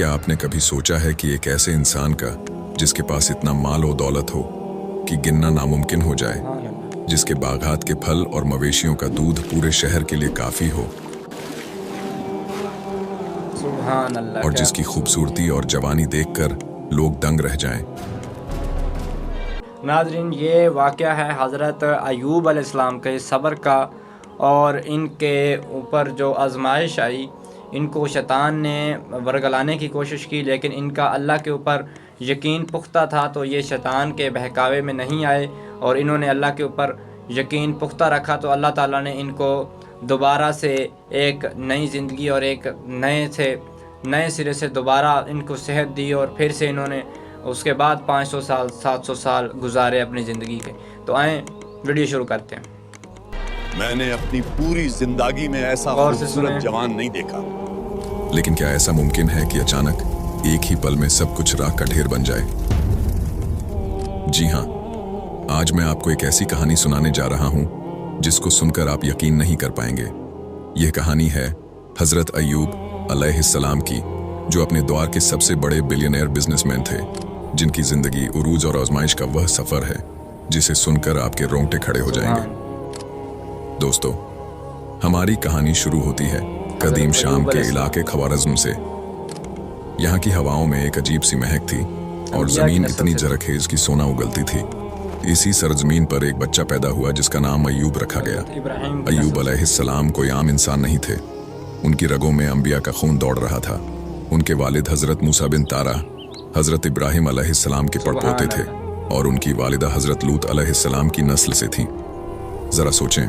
क्या आपने कभी सोचा है कि एक ऐसे इंसान का जिसके पास इतना माल और दौलत हो कि गिनना नामुमकिन हो जाए, जिसके बागात के फल और मवेशियों का दूध पूरे शहर के लिए काफी हो, और जिसकी खूबसूरती और जवानी देखकर लोग दंग रह जाएं। नाज़रीन, ये वाक़या है हज़रत अय्यूब अलैहिस्सलाम के सब्र का, और इनके ऊपर जो आजमाइश आई, इनको शैतान ने वरगलाने की कोशिश की, लेकिन इनका अल्लाह के ऊपर यकीन पुख्ता था, तो ये शैतान के बहकावे में नहीं आए और इन्होंने अल्लाह के ऊपर यकीन पुख्ता रखा। तो अल्लाह ताला ने इनको दोबारा से एक नई ज़िंदगी और एक नए सिरे से दोबारा इनको सेहत दी, और फिर से इन्होंने उसके बाद 500 साल 700 साल गुजारे अपनी ज़िंदगी के। तो आएँ वीडियो शुरू करते हैं। मैंने अपनी पूरी जिंदगी में ऐसा खूबसूरत जवान नहीं देखा। लेकिन क्या ऐसा मुमकिन है कि अचानक एक ही पल में सब कुछ राख का ढेर बन जाए? जी हाँ, आज मैं आपको एक ऐसी कहानी सुनाने जा रहा हूं जिसको सुनकर आप यकीन नहीं कर पाएंगे। यह कहानी है हजरत अय्यूब अलैहिस्सलाम की, जो अपने दौर के सबसे बड़े बिलियनेयर बिजनेसमैन थे, जिनकी जिंदगी उरूज और आजमाइश का वह सफर है जिसे सुनकर आपके रोंगटे खड़े हो जाएंगे। दोस्तों, हमारी कहानी शुरू होती है कदीम शाम के इलाके ख्वारिज़्म से। यहाँ की हवाओं में एक अजीब सी महक थी और जमीन इतनी जरखेज की सोना उगलती थी। इसी सरजमीन पर एक बच्चा पैदा हुआ जिसका नाम अय्यूब रखा गया। अय्यूब अलैहिस्सलाम कोई आम इंसान नहीं थे। उनकी रगों में अंबिया का खून दौड़ रहा था। उनके वालिद हजरत मूसा बिन तारा हजरत इब्राहिम अलैहिस्सलाम के पड़पोते थे, और उनकी वालिदा हजरत लूत अलैहिस्सलाम की नस्ल से थी। जरा सोचें,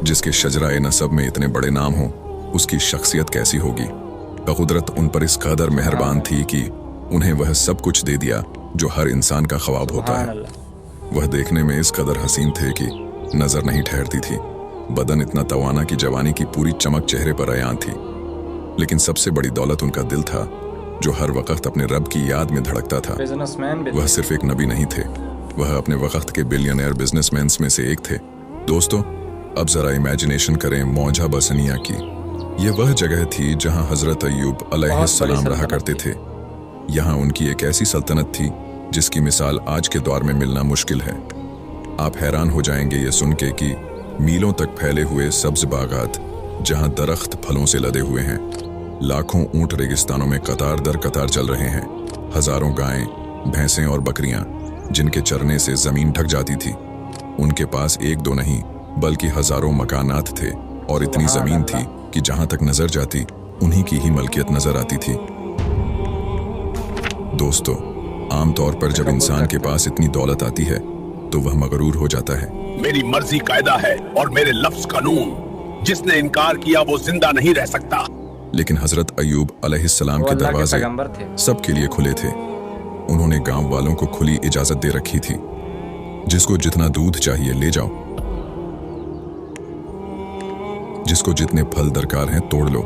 जिसके शजरा नसब में इतने बड़े नाम हो, उसकी शख्सियत कैसी होगी। कुदरत उन पर इस कदर मेहरबान थी कि उन्हें वह सब कुछ दे दिया जो हर इंसान का ख्वाब होता है। वह देखने में इस कदर हसीन थे कि नजर नहीं ठहरती थी। बदन इतना तवाना कि जवानी की पूरी चमक चेहरे पर अयान थी। लेकिन सबसे बड़ी दौलत उनका दिल था, जो हर वक्त अपने रब की याद में धड़कता था। वह सिर्फ एक नबी नहीं थे, वह अपने वक्त के बिलियनेयर बिजनेसमैन में से एक थे। दोस्तों, अब जरा इमेजिनेशन करें मौजा बसनिया की। यह वह जगह थी जहां हजरत अय्यूब अलैहिस्सलाम रहा करते थे। यहाँ उनकी एक ऐसी सल्तनत थी जिसकी मिसाल आज के दौर में मिलना मुश्किल है। आप हैरान हो जाएंगे ये सुन के कि मीलों तक फैले हुए सब्ज बागात, जहां दरख्त फलों से लदे हुए हैं, लाखों ऊंट रेगिस्तानों में कतार दर कतार चल रहे हैं, हजारों गायें, भैंसें और बकरियां जिनके चरने से जमीन ढक जाती थी। उनके पास एक दो नहीं बल्कि हजारों मकानात थे, और इतनी जमीन थी कि जहां तक नजर जाती उन्हीं की ही मलकियत नजर आती थी। दोस्तों, आमतौर पर जब इंसान के पास इतनी दौलत आती है तो वह मगरूर हो जाता है। मेरी मर्जी कायदा है और मेरे लफ्ज कानून, जिसने इनकार किया वो जिंदा नहीं रह सकता। लेकिन हजरत अय्यूब अलैहिस्सलाम के दरवाजे सबके लिए खुले थे। उन्होंने गांव वालों को खुली इजाजत दे रखी थी, जिसको जितना दूध चाहिए ले जाओ, जिसको जितने फल दरकार हैं तोड़ लो।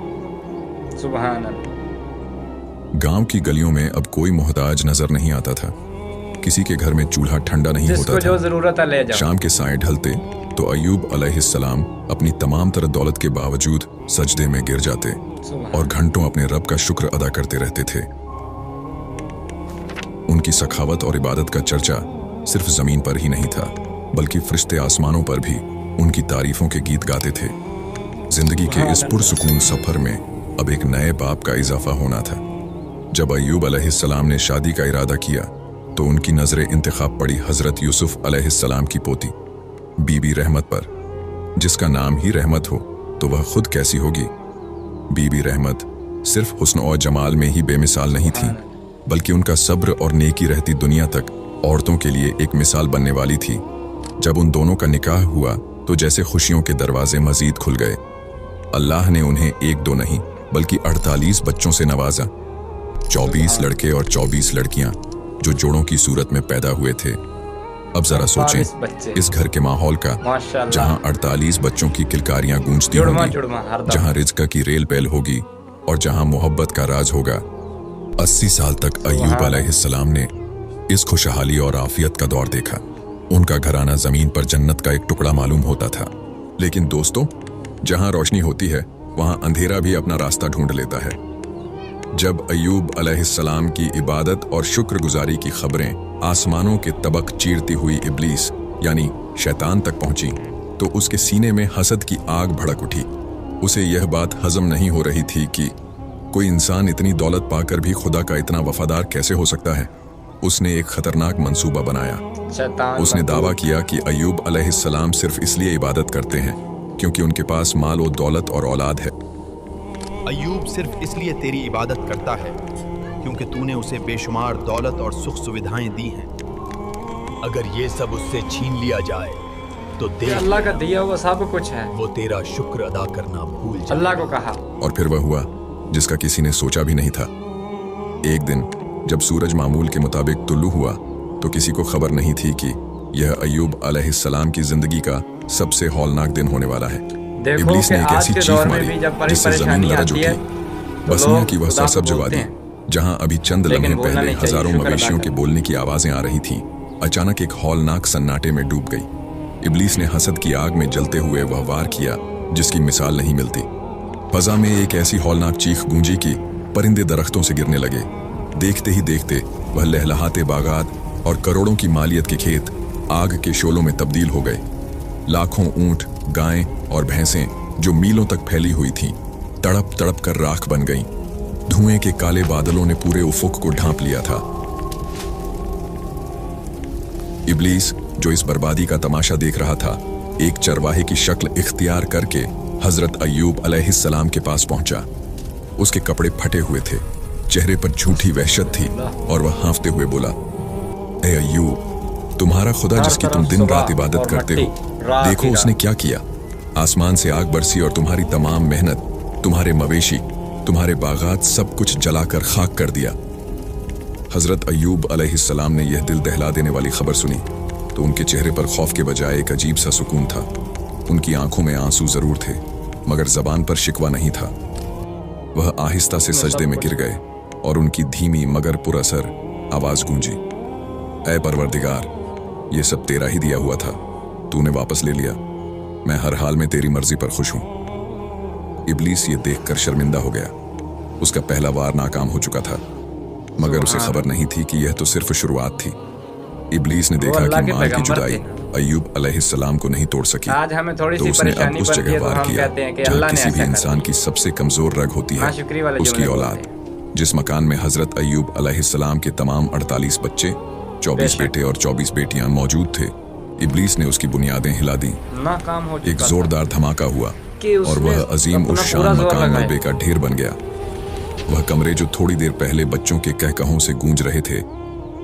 सुभान अल्लाह। गांव की गलियों में अब कोई मोहताज नजर नहीं आता था। किसी के घर में चूल्हा ठंडा नहीं होता था। जो जरूरत है ले जाओ। शाम के साए ढलते तो अय्यूब अलैहिस्सलाम अपनी तमाम तरह दौलत के बावजूद सजदे में गिर जाते और घंटों अपने रब का शुक्र अदा करते रहते थे। उनकी सखावत और इबादत का चर्चा सिर्फ जमीन पर ही नहीं था, बल्कि फरिश्ते आसमानों पर भी उनकी तारीफों के गीत गाते थे। जिंदगी के इस पुरसुकून सफर में अब एक नए बाप का इजाफा होना था। जब अय्यूब अलैहिस्सलाम ने शादी का इरादा किया तो उनकी नजरें इंतखाब पड़ी हजरत यूसुफ अलैहिस्सलाम की पोती बीबी रहमत पर। जिसका नाम ही रहमत हो तो वह खुद कैसी होगी। बीबी रहमत सिर्फ हुस्न और जमाल में ही बेमिसाल नहीं थी, बल्कि उनका सब्र और नेकी रहती दुनिया तक औरतों के लिए एक मिसाल बनने वाली थी। जब उन दोनों का निकाह हुआ तो जैसे खुशियों के दरवाजे मजीद खुल गए। अल्लाह ने उन्हें एक दो नहीं बल्कि 48 बच्चों से नवाजा। 24 लड़के और 24 लड़कियां जो जोड़ों की सूरत में पैदा हुए थे। अब जरा सोचें इस घर के माहौल का, जहां 48 बच्चों की किलकारियां गूंजती होंगी, जहां रिज़्क़ की रेल पैल होगी और जहां मोहब्बत का राज होगा। 80 साल तक अय्यूब अलैहिस्सलाम ने इस खुशहाली और आफियत का दौर देखा। उनका घराना जमीन पर जन्नत का एक टुकड़ा मालूम होता था। लेकिन दोस्तों, जहां रोशनी होती है वहां अंधेरा भी अपना रास्ता ढूंढ लेता है। जब अय्यूब अलैहिस्सलाम की इबादत और शुक्रगुजारी की खबरें आसमानों के तबक चीरती हुई इब्लीस यानी शैतान तक पहुंची तो उसके सीने में हसद की आग भड़क उठी। उसे यह बात हजम नहीं हो रही थी कि कोई इंसान इतनी दौलत पाकर भी खुदा का इतना वफादार कैसे हो सकता है। उसने एक खतरनाक मंसूबा बनाया। उसने दावा किया कि अय्यूब अलैहिस्सलाम सिर्फ इसलिए इबादत करते हैं क्योंकि उनके पास माल और दौलत और औलाद है। अय्यूब सिर्फ इसलिए तेरी इबादत करता है क्योंकि तूने उसे बेशुमार दौलत और सुख सुविधाएं दी हैं। अगर ये सब उससे छीन लिया जाए तो देख अल्लाह का दिया हुआ सब कुछ है, वो तेरा शुक्र अदा करना भूल जाए। अल्लाह को कहा। और फिर वह हुआ जिसका किसी ने सोचा भी नहीं था। एक दिन जब सूरज मामूल के मुताबिक तुल्लू हुआ तो किसी को खबर नहीं थी कि यह अय्यूब अलैहिस्सलाम की जिंदगी का सबसे हौलनाक दिन होने वाला है। इब्लीस ने एक ऐसी चीख मारी जिससे जमीन लरज उठी। बसनिया की वह सरसब्ज वादी जहां अभी चंद लम्हे पहले हजारों मवेशियों के बोलने की आवाजें आ रही थीं, अचानक एक हौलनाक सन्नाटे में डूब गई। इब्लीस ने हसद की आग में जलते हुए वह वार किया जिसकी मिसाल नहीं मिलती। फजा में एक ऐसी हौलनाक चीख गूंजी कि परिंदे दरख्तों से गिरने लगे। देखते ही देखते वह लहलहाते बागात और करोड़ों की मालियत के खेत आग के शोलों में तब्दील हो गए। लाखों ऊंट, गायें और भैंसें जो मीलों तक फैली हुई थीं, तड़प तड़प कर राख बन गईं। धुएं के काले बादलों ने पूरे उफुक को ढांप लिया था। इब्लीस जो इस बर्बादी का तमाशा देख रहा था, एक चरवाहे की शक्ल इख्तियार करके हजरत अय्यूब अलैहिस्सलाम के पास पहुंचा। उसके कपड़े फटे हुए थे, चेहरे पर झूठी वहशत थी और वह हाँफते हुए बोला, ए अय्यूब, तुम्हारा खुदा जिसकी तुम दिन रात इबादत करते हो, देखो उसने क्या किया। आसमान से आग बरसी और तुम्हारी तमाम मेहनत, तुम्हारे मवेशी, तुम्हारे बागात सब कुछ जलाकर खाक कर दिया। हजरत अय्यूब अलैहिस्सलाम ने यह दिल दहला देने वाली खबर सुनी तो उनके चेहरे पर खौफ के बजाय एक अजीब सा सुकून था। उनकी आंखों में आंसू जरूर थे मगर जबान पर शिकवा नहीं था। वह आहिस्ता से सजदे में गिर गए और उनकी धीमी मगर पुरअसर आवाज गूंजी, ऐ परवरदिगार, ये सब तेरा ही दिया हुआ था, तूने वापस ले लिया। मैं हर हाल में तेरी मर्जी पर खुश हूं। इब्लीस ये देखकर शर्मिंदा हो गया। उसका पहला वार नाकाम हो चुका था मगर उसे खबर नहीं थी कि यह तो सिर्फ शुरुआत थी। इब्लीस ने देखा कि माल की जुदाई अय्यूब अलैहिस्सलाम को नहीं तोड़ सकी, तो उसने अब उस जगह वार किया जहां किसी भी इंसान की सबसे कमजोर रग होती है, उसकी औलाद। जिस मकान में हजरत अय्यूब अलैहिस्सलाम के तमाम 48 बच्चे, 24 बेटे और 24 बेटियां मौजूद थे, इब्लीस ने उसकी बुनियादें हिला दी। एक जोरदार धमाका हुआ और वह अजीम उस शान मकान मलबे का ढेर बन गया। वह कमरे जो थोड़ी देर पहले बच्चों के कहकहों से गूंज रहे थे,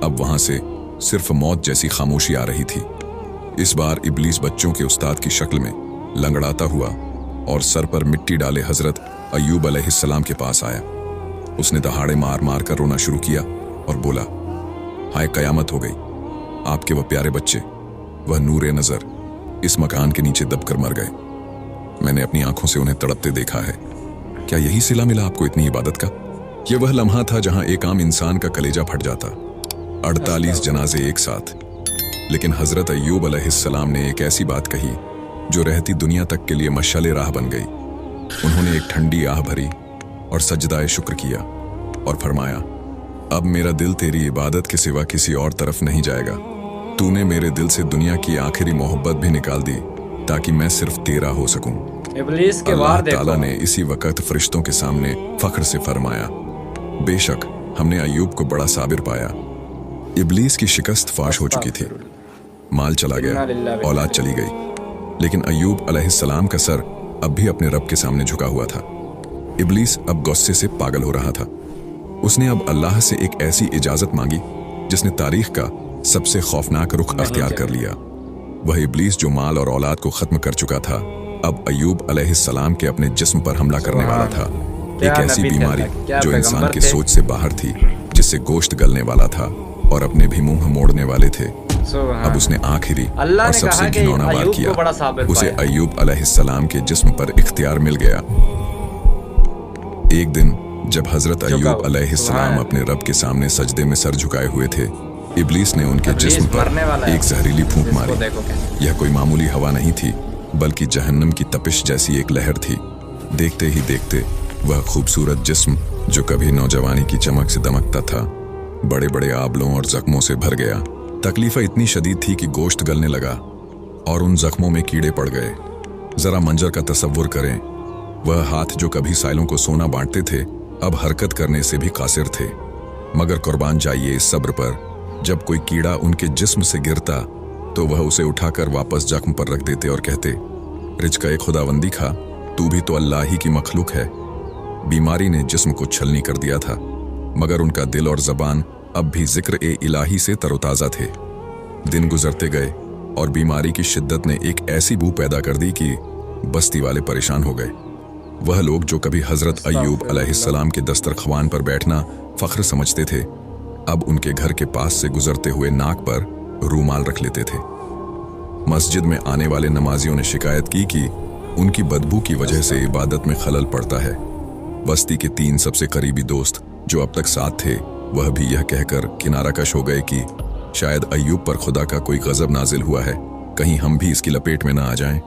अब वहां से सिर्फ मौत जैसी खामोशी आ रही थी। इस बार इब्लीस बच्चों के उस्ताद की शक्ल में लंगड़ाता हुआ और सर पर मिट्टी डाले हजरत अय्यूब अलैहिस्सलाम के पास आया। उसने दहाड़े मार मार कर रोना शुरू किया और बोला, हाय कयामत हो गई। आपके वह प्यारे बच्चे, वह नूरे नजर इस मकान के नीचे दबकर मर गए। मैंने अपनी आंखों से उन्हें तड़पते देखा है। क्या यही सिला मिला आपको इतनी इबादत का? यह वह लम्हा था जहां एक आम इंसान का कलेजा फट जाता। 48 जनाजे एक साथ। लेकिन हजरत अय्यूब अलैहिस्सलाम ने एक ऐसी बात कही जो रहती दुनिया तक के लिए मशाले राह बन गई। उन्होंने एक ठंडी आह भरी और सजदाए शुक्र किया और फरमाया, अब मेरा दिल तेरी इबादत के सिवा किसी और तरफ नहीं जाएगा। तूने मेरे दिल से दुनिया की आखिरी मोहब्बत भी निकाल दी ताकि मैं सिर्फ तेरा हो सकूं। इब्लीस के अल्लाह ताला ने इसी वक्त फरिश्तों के सामने फख्र से फरमाया, बेशक हमने अय्यूब को बड़ा साबिर पाया। इब्लीस की शिकस्त फाश हो चुकी थी, माल चला गया, औलाद चली गई, लेकिन अय्यूब अलैहिस्सलाम का सर अब भी अपने रब के सामने झुका हुआ था। इब्लीस अब गुस्से से पागल हो रहा था। उसने अब अल्लाह से एक ऐसी इजाजत मांगी जिसने तारीख का सबसे खौफनाक रुख अख्तियार कर लिया। वह इब्लीस जो माल और औलाद को खत्म कर चुका था, अब अय्यूब अलैहिस्सलाम के अपने जिस्म पर हमला करने वाला था। एक ऐसी बीमारी जो इंसान की सोच से बाहर थी, जिससे गोश्त गलने वाला था और अपने भी मुंह मोड़ने वाले थे। अब उसने आखिरी और सबसे घिनौना वार किया। उसे अय्यूब अलैहिस्सलाम के जिस्म पर इख्तियार मिल गया। एक दिन जब हजरत अय्यूब अलैहिस्सलाम अपने रब के सामने सजदे में सर झुकाए हुए थे, इब्लीस ने उनके जिस्म पर एक जहरीली फूंक मारी। यह कोई मामूली हवा नहीं थी बल्कि जहन्नम की तपिश जैसी एक लहर थी। देखते ही देखते वह खूबसूरत जिस्म जो कभी नौजवानी की चमक से दमकता था, बड़े बड़े आबलों और जख्मों से भर गया। तकलीफ इतनी शदीद थी कि गोश्त गलने लगा और उन जख्मों में कीड़े पड़ गए। जरा मंजर का तसव्वुर करें, वह हाथ जो कभी साइलों को सोना बांटते थे अब हरकत करने से भी कासिर थे। मगर कुर्बान जाइए इस सब्र पर। जब कोई कीड़ा उनके जिस्म से गिरता तो वह उसे उठाकर वापस जख्म पर रख देते और कहते, रिज़्क़-ए खुदावंदी खा, तू भी तो अल्लाह ही की मखलूक है। बीमारी ने जिस्म को छलनी कर दिया था, मगर उनका दिल और ज़बान अब भी ज़िक्र-ए-इलाही से तरोताज़ा थे। दिन गुजरते गए और बीमारी की शिद्दत ने एक ऐसी बू पैदा कर दी कि बस्ती वाले परेशान हो गए। वह लोग जो कभी हज़रत अय्यूब अलैहिस्सलाम के दस्तरख्वान पर बैठना फ़ख्र समझते थे, अब उनके घर के पास से गुजरते हुए नाक पर रूमाल रख लेते थे। मस्जिद में आने वाले नमाजियों ने शिकायत की कि उनकी बदबू की वजह से इबादत में खलल पड़ता है। बस्ती के 3 सबसे करीबी दोस्त जो अब तक साथ थे, वह भी यह कहकर किनारा कश हो गए कि शायद अय्यूब पर खुदा का कोई गजब नाजिल हुआ है, कहीं हम भी इसकी लपेट में ना आ जाएं।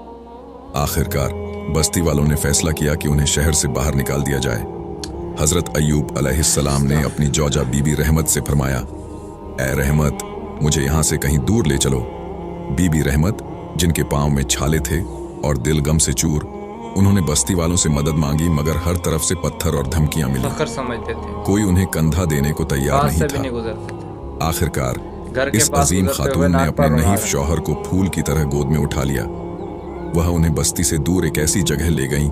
आखिरकार बस्ती वालों ने फैसला किया कि उन्हें शहर से बाहर निकाल दिया जाए। हजरत अय्यूब अलैहिस्सलाम ने अपनी जौजा बीबी रहमत से फरमाया, ए रहमत, मुझे यहाँ से कहीं दूर ले चलो। बीबी रहमत, जिनके पांव में छाले थे और दिल गम से चूर, उन्होंने बस्ती वालों से मदद मांगी, मगर हर तरफ से पत्थर और धमकियां मिली। समझते थे, कोई उन्हें कंधा देने को तैयार नहीं था। आखिरकार इस अजीम खातून ने अपने नहीफ शौहर को फूल की तरह गोद में उठा लिया। वह उन्हें बस्ती से दूर एक ऐसी जगह ले गईं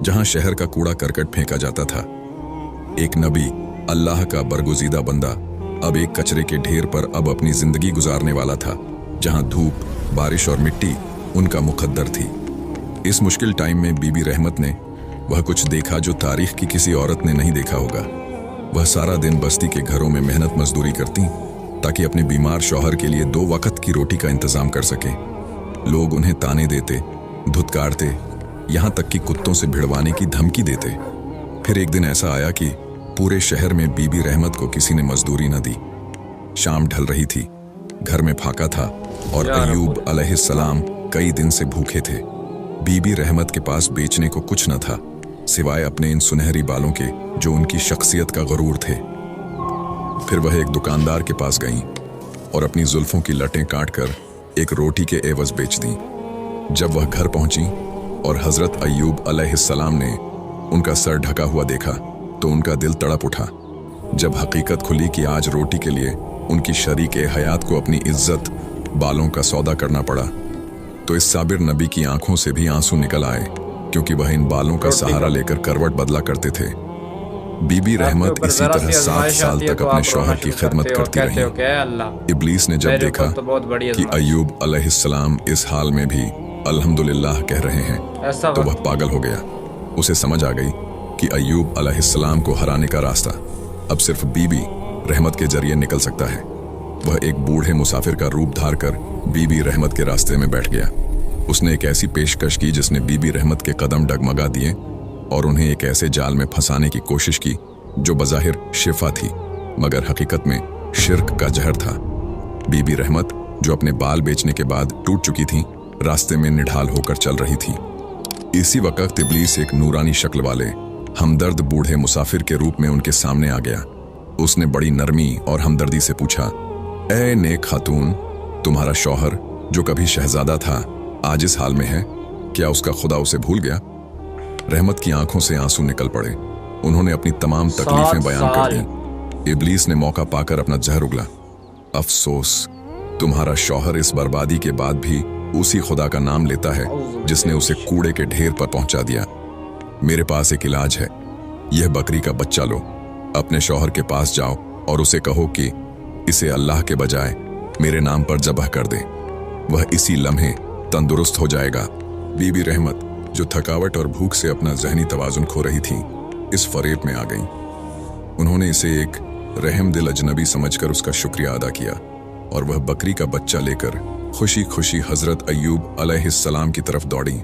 जहां शहर का कूड़ा करकट फेंका जाता था। एक नबी, अल्लाह का बरगुजीदा बंदा, अब एक कचरे के ढेर पर अब अपनी जिंदगी गुजारने वाला था, जहां धूप, बारिश और मिट्टी उनका मुकद्दर थी। इस मुश्किल टाइम में बीबी रहमत ने वह कुछ देखा जो तारीख की किसी औरत ने नहीं देखा होगा। वह सारा दिन बस्ती के घरों में मेहनत मजदूरी करती ताकि अपने बीमार शौहर के लिए 2 वक्त की रोटी का इंतजाम कर सकें। लोग उन्हें ताने देते, धुतकारते, यहाँ तक कि कुत्तों से भिड़वाने की धमकी देते। फिर एक दिन ऐसा आया कि पूरे शहर में बीबी रहमत को किसी ने मजदूरी न दी। शाम ढल रही थी, घर में फाका था और अय्यूब अलैहिस्सलाम कई दिन से भूखे थे। बीबी रहमत के पास बेचने को कुछ न था सिवाय अपने इन सुनहरी बालों के जो उनकी शख्सियत का गरूर थे। फिर वह एक दुकानदार के पास गईं और अपनी जुल्फों की लटें काटकर एक रोटी के एवज बेच दी। जब वह घर पहुंची और हजरत अय्यूब अलैहिस्सलाम ने उनका सर ढका हुआ देखा तो उनका दिल तड़प उठा। जब हकीकत खुली कि आज रोटी के लिए उनकी शरीके हयात को अपनी इज्जत, बालों का सौदा करना पड़ा, तो इस साबिर नबी की आंखों से भी आंसू निकल आए, क्योंकि वह इन बालों का सहारा लेकर करवट बदला करते थे। बीबी रहमत इसी तरह 7 साल तक अपने शौहर की खिदमत करती रही। इब्लीस ने जब देखा कि अय्यूब अलैहिस्सलाम इस हाल में भी अल्हम्दुलिल्लाह कह रहे हैं, तो वह पागल हो गया। उसे समझ आ गई कि अय्यूब अलैहिस्सलाम को हराने का रास्ता अब सिर्फ बीबी रहमत के जरिए निकल सकता है। वह एक बूढ़े मुसाफिर का रूप धार कर बीबी रहमत के रास्ते में बैठ गया। उसने एक ऐसी पेशकश की जिसने बीबी रहमत के कदम डगमगा दिए और उन्हें एक ऐसे जाल में फंसाने की कोशिश की जो बज़ाहिर शिफा थी, मगर हकीकत में शिर्क का जहर था। बीबी रहमत, जो अपने बाल बेचने के बाद टूट चुकी थी, रास्ते में निढाल होकर चल रही थी। इसी वक्त इब्लीस एक नूरानी शक्ल वाले हमदर्द बूढ़े मुसाफिर के रूप में उनके सामने आ गया। उसने बड़ी नरमी और हमदर्दी से पूछा, ए नेक खातून, तुम्हारा शौहर जो कभी शहजादा था आज इस हाल में है, क्या उसका खुदा उसे भूल गया? रहमत की आंखों से आंसू निकल पड़े। उन्होंने अपनी तमाम तकलीफें बयान कर दी। इब्लीस ने मौका पाकर अपना जहर उगला। अफसोस, तुम्हारा शौहर इस बर्बादी के बाद भी उसी खुदा का नाम लेता है जिसने उसे कूड़े के ढेर पर पहुंचा दिया। मेरे पास एक इलाज है। यह बकरी का बच्चा लो, अपने शौहर के पास जाओ और उसे कहो कि इसे अल्लाह के बजाय मेरे नाम पर ज़बह कर दे। वह इसी लम्हे तंदुरुस्त हो जाएगा। बीबी रहमत, जो थकावट और भूख से अपना जहनी तवाजुन खो रही थी, इस फरेब में आ गईं। उन्होंने इसे एक रहमदिल अजनबी समझकर उसका शुक्रिया अदा किया और वह बकरी का बच्चा लेकर खुशी खुशी हजरत अय्यूब अलैहिस्सलाम की तरफ दौड़ी,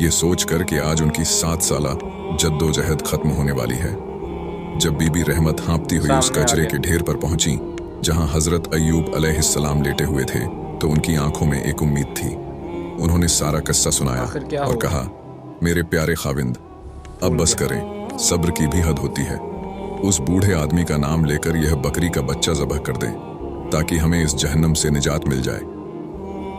ये सोच कर कि आज उनकी 7 साला जद्दोजहद खत्म होने वाली है। जब बीबी रहमत हाँपती हुई उस कचरे के ढेर पर पहुंची जहां हजरत अय्यूब अलैहिस्सलाम लेटे हुए थे, तो उनकी आंखों में एक उम्मीद थी। उन्होंने सारा किस्सा सुनाया और कहा, मेरे प्यारे खाविंद, अब बस करें, सब्र की भी हद होती है। उस बूढ़े आदमी का नाम लेकर यह बकरी का बच्चा ज़बह कर दे ताकि हमें इस जहन्नम से निजात मिल जाए।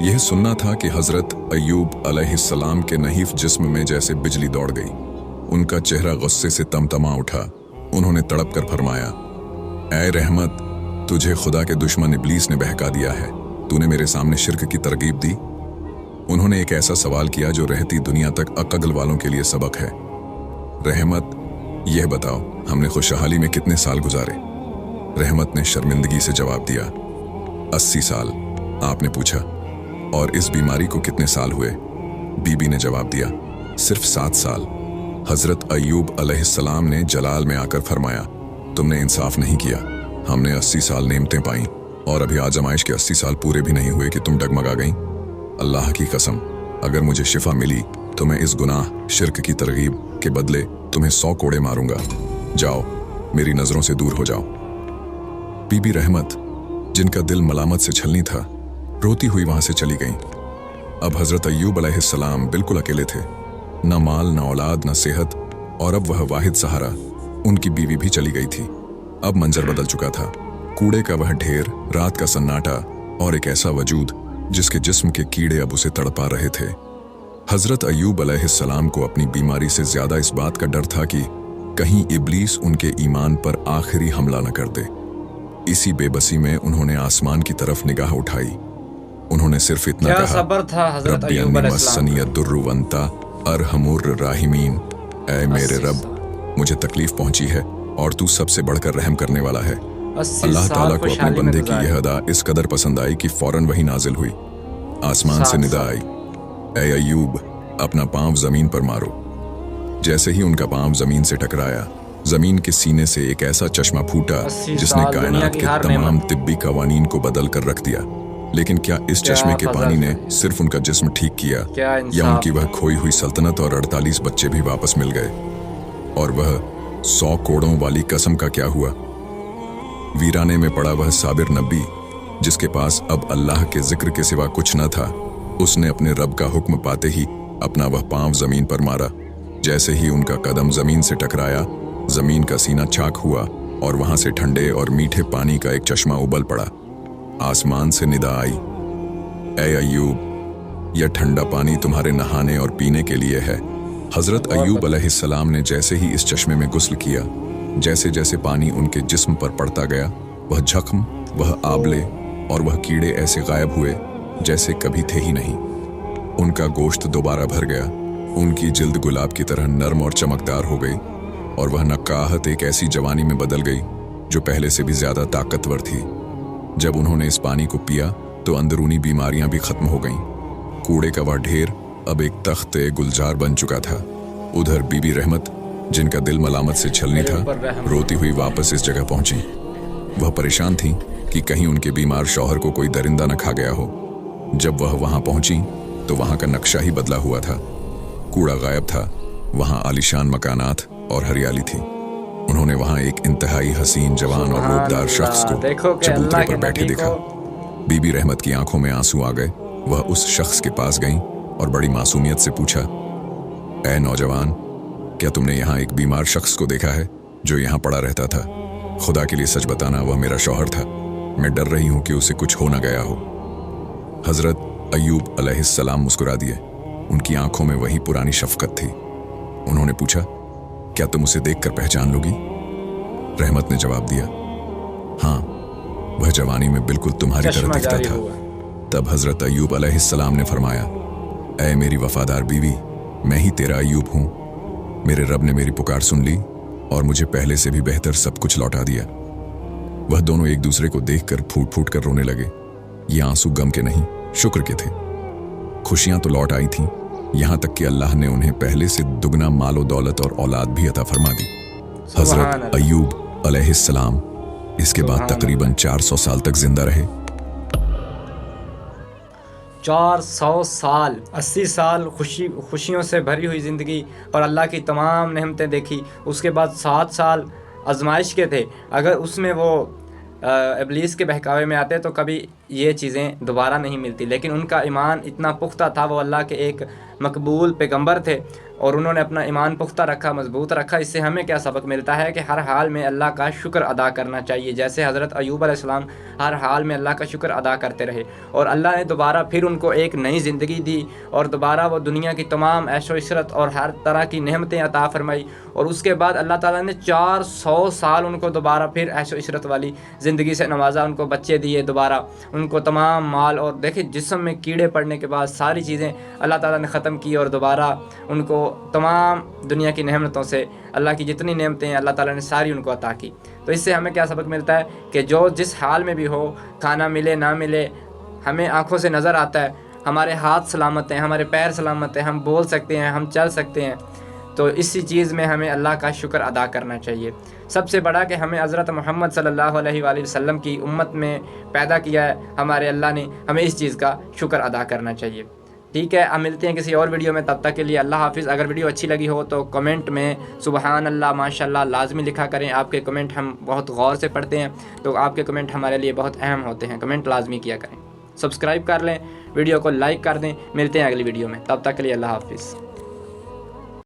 यह सुनना था कि हजरत अय्यूब अलैहिस्सलाम के नहीफ जिस्म में जैसे बिजली दौड़ गई। उनका चेहरा गुस्से से तमतमा उठा। उन्होंने तड़प कर फरमाया, ऐ रहमत, तुझे खुदा के दुश्मन इब्लीस ने बहका दिया है। तूने मेरे सामने शिर्क की तरगीब दी। उन्होंने एक ऐसा सवाल किया जो रहती दुनिया तक अक्ल वालों के लिए सबक है। रहमत, यह बताओ, हमने खुशहाली में कितने साल गुजारे? रहमत ने शर्मिंदगी से जवाब दिया, 80 साल। आपने पूछा, और इस बीमारी को कितने साल हुए? बीबी ने जवाब दिया, सिर्फ 7 साल। हजरत अय्यूब अलैहिस्सलाम ने जलाल में आकर फरमाया, तुमने इंसाफ नहीं किया। हमने 80 साल नेमतें पाई और अभी आजमाइश के 80 साल पूरे भी नहीं हुए कि तुम डगमगा गई। अल्लाह की कसम, अगर मुझे शिफा मिली तो मैं इस गुनाह शिर्क की तरगीब के बदले तुम्हें 100 कोड़े मारूंगा। जाओ, मेरी नजरों से दूर हो जाओ। बीबी रहमत, जिनका दिल मलामत से छलनी था, रोती हुई वहां से चली गईं। अब हजरत अय्यूब अलैहिस्सलाम बिल्कुल अकेले थे, न माल, न औलाद, न सेहत, और अब वह वाहिद सहारा उनकी बीवी भी चली गई थी। अब मंजर बदल चुका था। कूड़े का वह ढेर, रात का सन्नाटा और एक ऐसा वजूद जिसके जिस्म के कीड़े अब उसे तड़पा रहे थे। हजरत अय्यूब अलैहिस्सलाम को अपनी बीमारी से ज्यादा इस बात का डर था कि कहीं इब्लीस उनके ईमान पर आखिरी हमला न कर दे। इसी बेबसी में उन्होंने आसमान की तरफ निगाह उठाई। उन्होंने सिर्फ इतना क्या कहा, सब्र था हजरत अय्यूब अलैहिस्सलाम का। अरहमुर राहिमीन, ऐ मेरे रब, मुझे तकलीफ पहुंची है और तू सबसे बढ़कर रहम करने वाला है। अल्लाह ताला को अपने बंदे की यह अदा इस कदर पसंद आई कि फौरन वही नाजिल हुई। आसमान से निदा आई, ऐ अय्यूब, अपना पांव जमीन पर मारो। जैसे ही उनका पांव जमीन से टकराया, जमीन के सीने से एक ऐसा चश्मा फूटा जिसने कायनात के तमाम तिब्बी कवानीन को बदल कर रख दिया। लेकिन क्या इस चश्मे के पानी ने सिर्फ उनका जिस्म ठीक किया, या उनकी वह खोई हुई सल्तनत और 48 बच्चे भी वापस मिल गए? और वह 100 कोड़ों वाली कसम का क्या हुआ? वीराने में पड़ा वह साबिर नबी, जिसके पास अब अल्लाह के जिक्र के सिवा कुछ न था, उसने अपने रब का हुक्म पाते ही अपना वह पांव जमीन पर मारा। जैसे ही उनका कदम जमीन से टकराया, जमीन का सीना चाक हुआ और वहां से ठंडे और मीठे पानी का एक चश्मा उबल पड़ा। आसमान से निदा आई, ऐ अय्यूब, यह ठंडा पानी तुम्हारे नहाने और पीने के लिए है। हजरत अय्यूब अलैहिस्सलाम ने जैसे ही इस चश्मे में गुस्ल किया, जैसे जैसे पानी उनके जिस्म पर पड़ता गया, वह जख्म, वह आबले और वह कीड़े ऐसे गायब हुए जैसे कभी थे ही नहीं। उनका गोश्त दोबारा भर गया, उनकी जिल्द गुलाब की तरह नरम और चमकदार हो गई, और वह नक्काहत एक ऐसी जवानी में बदल गई जो पहले से भी ज्यादा ताकतवर थी। जब उन्होंने इस पानी को पिया तो अंदरूनी बीमारियां भी खत्म हो गईं। कूड़े का वह ढेर अब एक तख्ते गुलजार बन चुका था। उधर बीबी रहमत, जिनका दिल मलामत से छलनी था, रोती हुई वापस इस जगह पहुंची। वह परेशान थी कि कहीं उनके बीमार शौहर को कोई दरिंदा न खा गया हो। जब वह वहां पहुंची तो वहां का नक्शा ही बदला हुआ था। कूड़ा गायब था, वहां आलीशान मकानात और हरियाली थी। उन्होंने वहां एक इंतहाई हसीन, जवान और रूपदार शख्स को चबूतरे पर बैठे देखा। बीबी रहमत की आंखों में आंसू आ गए। वह उस शख्स के पास गईं और बड़ी मासूमियत से पूछा, ऐ नौजवान, क्या तुमने यहाँ एक बीमार शख्स को देखा है जो यहाँ पड़ा रहता था? खुदा के लिए सच बताना, वह मेरा शौहर था। मैं डर रही हूँ कि उसे कुछ हो न गया हो। हजरत अय्यूब अलैहिस्सलाम मुस्कुरा दिए। उनकी आंखों में वही पुरानी शफकत थी। उन्होंने पूछा, क्या तुम उसे देखकर पहचान लोगी? रहमत ने जवाब दिया, हाँ, वह जवानी में बिल्कुल तुम्हारी तरह दिखता था। तब हजरत अय्यूब अलैहिस्सलाम ने फरमाया, ऐ मेरी वफादार बीवी, मैं ही तेरा अय्यूब हूँ। मेरे रब ने मेरी पुकार सुन ली और मुझे पहले से भी बेहतर सब कुछ लौटा दिया। वह दोनों एक दूसरे को देखकर फूट फूट कर रोने लगे। ये आंसू गम के नहीं, शुक्र के थे। खुशियां तो लौट आई थीं, यहां तक कि अल्लाह ने उन्हें पहले से दुगना मालो दौलत और औलाद भी अता फरमा दी। हजरत अय्यूब अलैहिस्सलाम इसके बाद तकरीबन 400 साल तक जिंदा रहे। 400 साल, 80 साल खुशियों से भरी हुई ज़िंदगी और अल्लाह की तमाम नेमतें देखी। उसके बाद 7 साल आजमाइश के थे। अगर उसमें वो इब्लीस के बहकावे में आते तो कभी یہ چیزیں دوبارہ نہیں ملتی، لیکن ان کا ایمان اتنا پختہ تھا، وہ اللہ کے ایک مقبول پیغمبر تھے اور انہوں نے اپنا ایمان پختہ رکھا، مضبوط رکھا۔ اس سے ہمیں کیا سبق ملتا ہے کہ ہر حال میں اللہ کا شکر ادا کرنا چاہیے، جیسے حضرت ایوب علیہ السلام ہر حال میں اللہ کا شکر ادا کرتے رہے اور اللہ نے دوبارہ پھر ان کو ایک نئی زندگی دی اور دوبارہ وہ دنیا کی تمام عیش و عشرت اور ہر طرح کی نعمتیں عطا فرمائی، اور اس کے بعد اللہ تعالیٰ نے 400 سال ان کو دوبارہ پھر عیش و عشرت والی زندگی سے نوازا، ان کو بچے دیے دوبارہ، ان کو تمام مال، اور دیکھیں جسم میں کیڑے پڑنے کے بعد ساری چیزیں اللہ تعالیٰ نے ختم کی اور دوبارہ ان کو تمام دنیا کی نعمتوں سے، اللہ کی جتنی نعمتیں ہیں اللہ تعالیٰ نے ساری ان کو عطا کی۔ تو اس سے ہمیں کیا سبق ملتا ہے کہ جو جس حال میں بھی ہو، کھانا ملے نہ ملے، ہمیں آنکھوں سے نظر آتا ہے، ہمارے ہاتھ سلامت ہیں، ہمارے پیر سلامت ہیں، ہم بول سکتے ہیں، ہم چل سکتے ہیں، تو اسی چیز میں ہمیں اللہ کا شکر ادا کرنا چاہیے۔ سب سے بڑا کہ ہمیں حضرت محمد صلی اللہ علیہ وآلہ وسلم کی امت میں پیدا کیا ہے ہمارے اللہ نے، ہمیں اس چیز کا شکر ادا کرنا چاہیے۔ ٹھیک ہے، اب ملتے ہیں کسی اور ویڈیو میں، تب تک کے لیے اللہ حافظ۔ اگر ویڈیو اچھی لگی ہو تو کمنٹ میں سبحان اللہ، ماشاء اللہ لازمی لکھا کریں، آپ کے کمنٹ ہم بہت غور سے پڑھتے ہیں، تو آپ کے کمنٹ ہمارے لیے بہت اہم ہوتے ہیں، کمنٹ لازمی کیا کریں، سبسکرائب کر لیں، ویڈیو کو لائک کر دیں۔ ملتے ہیں اگلی ویڈیو میں، تب تک کے لیے اللہ حافظ۔